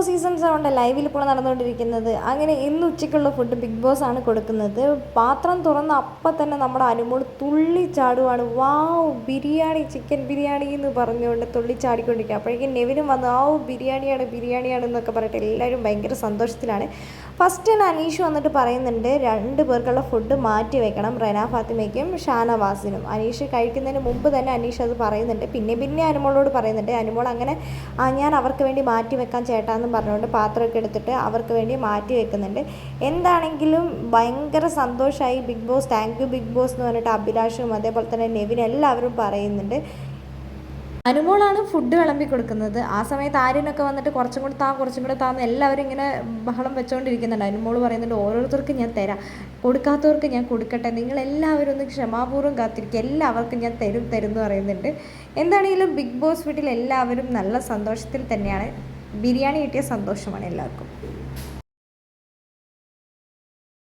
Boss season 7 ലൈവിൽ ഇപ്പോൾ നടന്നുകൊണ്ടിരിക്കുന്നത്. അങ്ങനെ ഇന്ന് ഉച്ചയ്ക്കുള്ള ഫുഡ് ബിഗ് ബോസ് ആണ് കൊടുക്കുന്നത്. പാത്രം തുറന്ന അപ്പം തന്നെ നമ്മുടെ അനുമോൾ തുള്ളിച്ചാടുവാണ്. വാവ് ബിരിയാണി, ചിക്കൻ ബിരിയാണി എന്ന് പറഞ്ഞുകൊണ്ട് തുള്ളിച്ചാടിക്കൊണ്ടിരിക്കുക. അപ്പോഴേക്കും നെവിനും വന്ന് ബിരിയാണിയാണ് ബിരിയാണിയാണ് എന്നൊക്കെ പറഞ്ഞിട്ട് എല്ലാവരും ഭയങ്കര സന്തോഷത്തിലാണ്. ഫസ്റ്റ് തന്നെ അനീഷ് വന്നിട്ട് പറയുന്നുണ്ട് 2 പേർക്കുള്ള ഫുഡ് മാറ്റി വെക്കണം, റെന ഫാത്തിമയ്ക്കും ഷാനവാസിനും. അനീഷ് കഴിക്കുന്നതിന് മുമ്പ് തന്നെ അനീഷ് അത് പറയുന്നുണ്ട്. പിന്നെ അനുമോളോട് പറയുന്നുണ്ട്. അനുമോൾ അങ്ങനെ ഞാൻ അവർക്ക് വേണ്ടി മാറ്റി വെക്കാൻ ചേട്ടാന്ന് പറഞ്ഞുകൊണ്ട് പാത്രമൊക്കെ എടുത്തിട്ട് അവർക്ക് വേണ്ടി മാറ്റി വെക്കുന്നുണ്ട്. എന്താണെങ്കിലും ഭയങ്കര സന്തോഷമായി Big Boss, thank you Big Boss എന്ന് പറഞ്ഞിട്ട് അഭിലാഷും അതേപോലെ തന്നെ നെവിൻ എല്ലാവരും പറയുന്നുണ്ട്. അനുമോളാണ് ഫുഡ് വിളമ്പി കൊടുക്കുന്നത്. ആ സമയത്ത് ആര്യനൊക്കെ വന്നിട്ട് കുറച്ചും കൂടെ താന്ന് എല്ലാവരും ഇങ്ങനെ ബഹളം വെച്ചുകൊണ്ടിരിക്കുന്നുണ്ട്. അനുമോൾ പറയുന്നുണ്ട് ഓരോരുത്തർക്കും ഞാൻ തരാം, കൊടുക്കാത്തവർക്ക് ഞാൻ കൊടുക്കട്ടെ, നിങ്ങളെല്ലാവരും ഒന്ന് ക്ഷമാപൂർവ്വം കാത്തിരിക്കുക, എല്ലാവർക്കും ഞാൻ തരും എന്ന് പറയുന്നുണ്ട്. എന്താണെങ്കിലും ബിഗ് ബോസ് വീട്ടിൽ എല്ലാവരും നല്ല സന്തോഷത്തിൽ തന്നെയാണ്. ബിരിയാണി കിട്ടിയ സന്തോഷമാണ് എല്ലാവർക്കും.